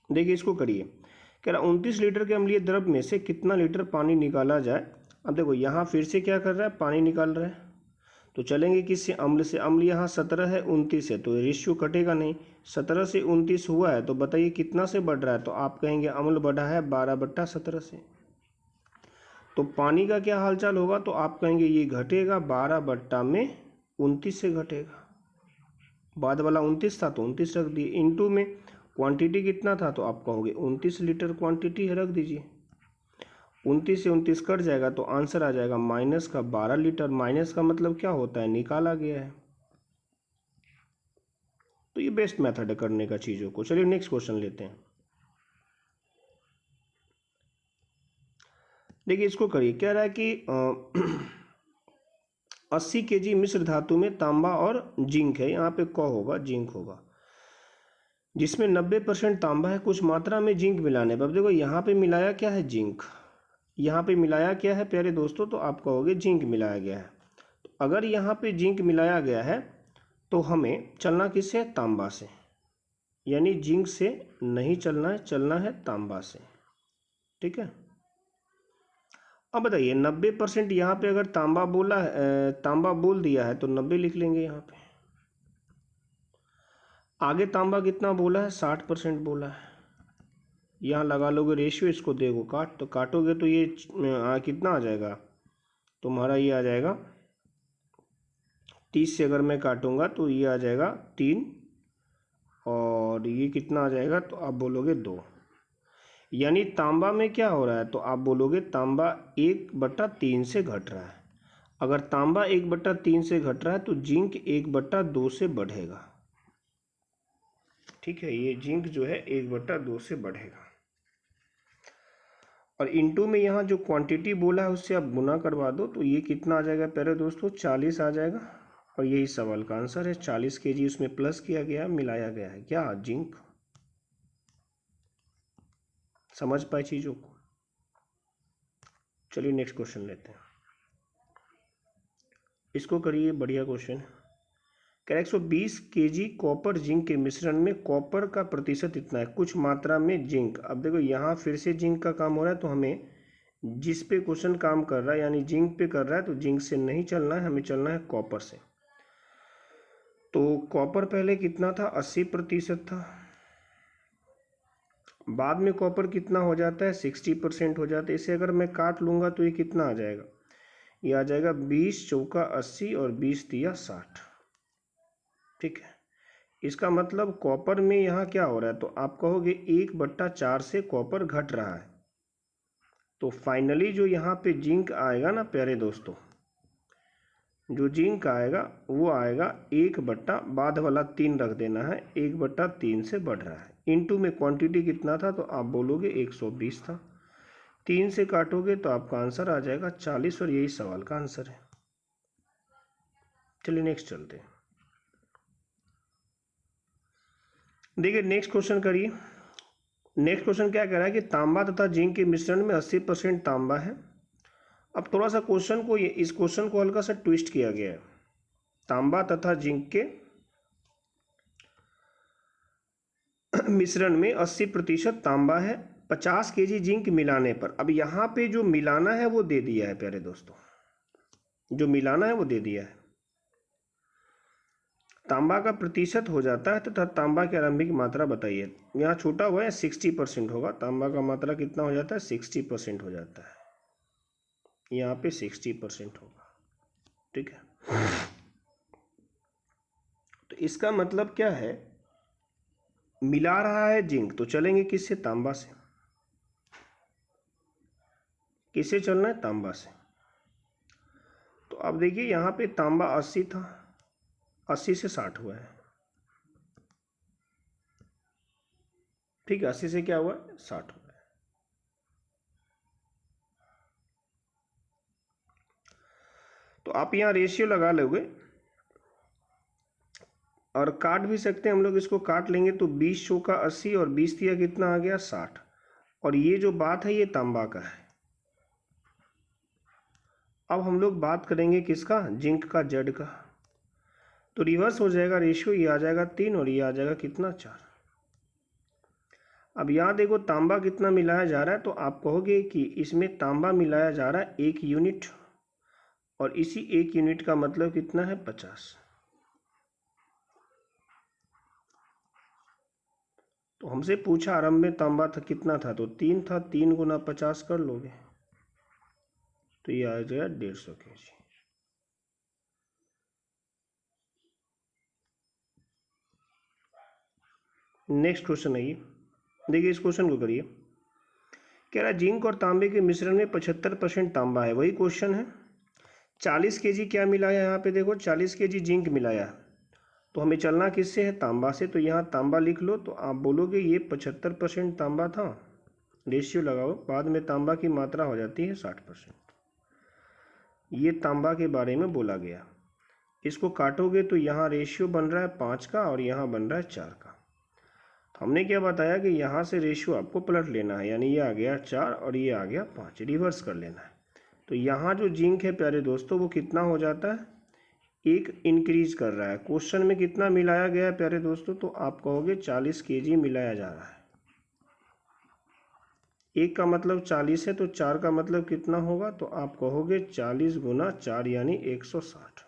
देखिए इसको करिए। कह रहा 29 लीटर के अम्लीय द्रव में से कितना लीटर पानी निकाला जाए। अब देखो यहाँ फिर से क्या कर रहा है, पानी निकाल रहा है। तो चलेंगे किससे, अम्ल से। अम्ल यहाँ 17 है, 29 है, तो रेशियो कटेगा नहीं। 17 से 29 हुआ है, तो बताइए कितना से बढ़ रहा है। तो आप कहेंगे अम्ल बढ़ा है 12/17 से। तो पानी का क्या हालचाल होगा, तो आप कहेंगे ये घटेगा 12/29 से घटेगा। बाद वाला 29 था तो 29 रख दिए, इनटू में क्वांटिटी कितना था तो आप कहोगे 29 लीटर क्वांटिटी है, रख दीजिए। 29 से 29 कट जाएगा तो आंसर आ जाएगा -12 लीटर। माइनस का मतलब क्या होता है, निकाला गया है। तो ये बेस्ट मेथड है करने का चीज़ों को। चलिए नेक्स्ट क्वेश्चन लेते हैं। देखिए इसको करिए, कह रहा है कि 80 kg मिश्र धातु में तांबा और जिंक है, यहाँ पे क होगा जिंक होगा, जिसमें 90% तांबा है, कुछ मात्रा में जिंक मिलाने पर। अब देखो यहाँ पे मिलाया क्या है, जिंक। यहाँ पे मिलाया क्या है प्यारे दोस्तों, तो आप कहोगे जिंक मिलाया गया है। तो अगर यहाँ पे जिंक मिलाया गया है तो हमें चलना किससे, तांबा से, यानी जिंक से नहीं चलना है, चलना है तांबा से। ठीक है, अब बताइए 90% यहाँ पे अगर तांबा बोला है, तांबा बोल दिया है तो 90 लिख लेंगे यहाँ पे। आगे तांबा कितना बोला है, 60% बोला है। यहाँ लगा लोगे रेशियो, इसको देखो काट, तो काटोगे तो ये कितना आ जाएगा तुम्हारा, ये आ जाएगा 30 से अगर मैं काटूंगा तो ये आ जाएगा 3, और ये कितना आ जाएगा, तो आप बोलोगे 2। यानी तांबा में क्या हो रहा है, तो आप बोलोगे तांबा 1/3 से घट रहा है। अगर तांबा 1/3 से घट रहा है तो जिंक 1/2 से बढ़ेगा। ठीक है, ये जिंक जो है 1/2 से बढ़ेगा। और इनटू में यहाँ जो क्वांटिटी बोला है उससे आप गुना करवा दो, तो ये कितना आ जाएगा प्यारे दोस्तों, 40 आ जाएगा। और यही सवाल का आंसर है, 40 kg उसमें प्लस किया गया, मिलाया गया है क्या, जिंक। समझ पाए चीज़ों को। चलिए नेक्स्ट क्वेश्चन लेते हैं, इसको करिए, बढ़िया क्वेश्चन है। कह 120 kg कॉपर जिंक के मिश्रण में कॉपर का प्रतिशत इतना है, कुछ मात्रा में जिंक। अब देखो यहाँ फिर से जिंक का काम हो रहा है, तो हमें जिस पे क्वेश्चन काम कर रहा है यानी जिंक पे कर रहा है, तो जिंक से नहीं चलना है, हमें चलना है कॉपर से। तो कॉपर पहले कितना था, 80% था, बाद में कॉपर कितना हो जाता है, 60% हो जाता है। इसे अगर मैं काट लूँगा तो ये कितना आ जाएगा, ये आ जाएगा 20 चौका 80 और 20 तिया 60। ठीक है, इसका मतलब कॉपर में यहाँ क्या हो रहा है, तो आप कहोगे 1/4 से कॉपर घट रहा है। तो फाइनली जो यहाँ पे जिंक आएगा ना प्यारे दोस्तों, जो जिंक आएगा वो आएगा 1/, बाद वाला 3 रख देना है, 1/3 से बढ़ रहा है। इनटू में क्वांटिटी कितना था, तो आप बोलोगे 120 था। 3 से काटोगे तो आपका आंसर आ जाएगा 40, और यही सवाल का आंसर है। चलिए नेक्स्ट चलते हैं। देखिए नेक्स्ट क्वेश्चन करिए। नेक्स्ट क्वेश्चन क्या कह रहा है कि तांबा तथा जिंक के मिश्रण में 80% तांबा है। अब थोड़ा सा क्वेश्चन को, इस क्वेश्चन को हल्का सा ट्विस्ट किया गया है। तांबा तथा जिंक के मिश्रण में 80% तांबा है, 50 kg जिंक मिलाने पर। अब यहाँ पे जो मिलाना है वो दे दिया है प्यारे दोस्तों, जो मिलाना है वो दे दिया है। तांबा का प्रतिशत हो जाता है तथा तांबा की आरंभिक मात्रा बताइए। यहाँ छोटा हुआ है 60% होगा, तांबा का मात्रा कितना हो जाता है, 60% हो जाता है, यहाँ पे 60% होगा। ठीक है, तो इसका मतलब क्या है, मिला रहा है जिंक, तो चलेंगे किससे, तांबा से। किससे चलना है, तांबा से। तो अब देखिए यहाँ पे तांबा 80 था, 80 से 60 हुआ है। ठीक है, 80 से क्या हुआ, 60 हुआ है। तो आप यहाँ रेशियो लगा लोगे और काट भी सकते हैं हम लोग, इसको काट लेंगे तो 20 चौका 80 और 20 तिया कितना आ गया, 60। और ये जो बात है ये तांबा का है। अब हम लोग बात करेंगे किसका, जिंक का, जेड का। तो रिवर्स हो जाएगा रेशियो, ये आ जाएगा 3 और ये आ जाएगा कितना, 4। अब यहाँ देखो तांबा कितना मिलाया जा रहा है, तो आप कहोगे कि इसमें तांबा मिलाया जा रहा है 1 यूनिट, और इसी 1 यूनिट का मतलब कितना है, 50। तो हमसे पूछा आरंभ में तांबा था कितना था, तो 3 था, 3 गुना 50 कर लोगे। तो ये आ जाएगा 150 kg। नेक्स्ट क्वेश्चन है ये, देखिए इस क्वेश्चन को करिए। कह रहा है जिंक और तांबे के मिश्रण में 75% तांबा है, वही क्वेश्चन है। 40 kg क्या मिलाया यहाँ पे, देखो 40 kg जिंक मिलाया, तो हमें चलना किससे है, तांबा से। तो यहाँ तांबा लिख लो, तो आप बोलोगे ये 75% तांबा था, रेशियो लगाओ, बाद में तांबा की मात्रा हो जाती है 60%। ये तांबा के बारे में बोला गया। इसको काटोगे तो यहाँ रेशियो बन रहा है 5 का और यहाँ बन रहा है 4 का। तो हमने क्या बताया कि यहाँ से रेशियो आपको पलट लेना है, यानी ये आ गया 4 और ये आ गया 5, रिवर्स कर लेना है। तो यहाँ जो जिंक है प्यारे दोस्तों वो कितना हो जाता है, 1 इंक्रीज कर रहा है। क्वेश्चन में कितना मिलाया गया है प्यारे दोस्तों, तो आप कहोगे 40 kg मिलाया जा रहा है। 1 का मतलब 40 है, तो 4 का मतलब कितना होगा, तो आप कहोगे 40 गुना 4 यानी 160।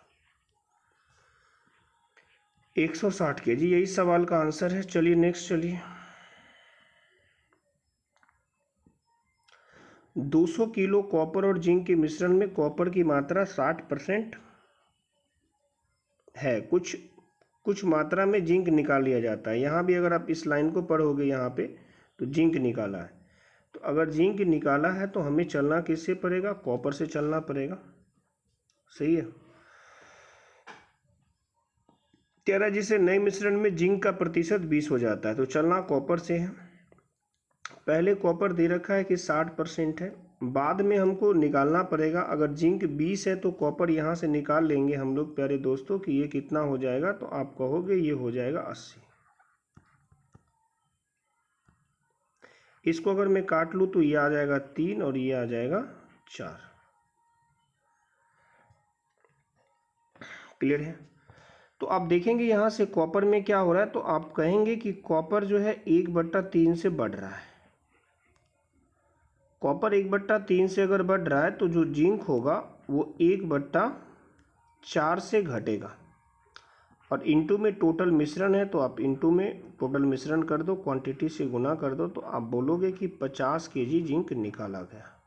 160 kg, यही सवाल का आंसर है। चलिए नेक्स्ट, चलिए 200 किलो कॉपर और जिंक के मिश्रण में कॉपर की मात्रा 60% है, कुछ मात्रा में जिंक निकाल लिया जाता है। यहाँ भी अगर आप इस लाइन को पढ़ोगे यहाँ पे, तो जिंक निकाला है। तो अगर जिंक निकाला है तो हमें चलना किससे पड़ेगा, कॉपर से चलना पड़ेगा, सही है। कह रहा है जिसे नए मिश्रण में जिंक का प्रतिशत 20 हो जाता है, तो चलना कॉपर से है। पहले कॉपर दे रखा है कि 60% है, बाद में हमको निकालना पड़ेगा। अगर जिंक 20 है तो कॉपर यहाँ से निकाल लेंगे हम लोग प्यारे दोस्तों कि ये कितना हो जाएगा, तो आप कहोगे ये हो जाएगा 80। इसको अगर मैं काट लूँ तो ये आ जाएगा 3 और ये आ जाएगा 4। क्लियर है। तो आप देखेंगे यहाँ से कॉपर में क्या हो रहा है, तो आप कहेंगे कि कॉपर जो है 1/3 से बढ़ रहा है। कॉपर 1/3 से अगर बढ़ रहा है तो जो जिंक होगा वो 1/4 से घटेगा। और इंटू में टोटल मिश्रण है, तो आप इंटू में टोटल मिश्रण कर दो, क्वांटिटी से गुना कर दो, तो आप बोलोगे कि 50 kg जिंक निकाला गया।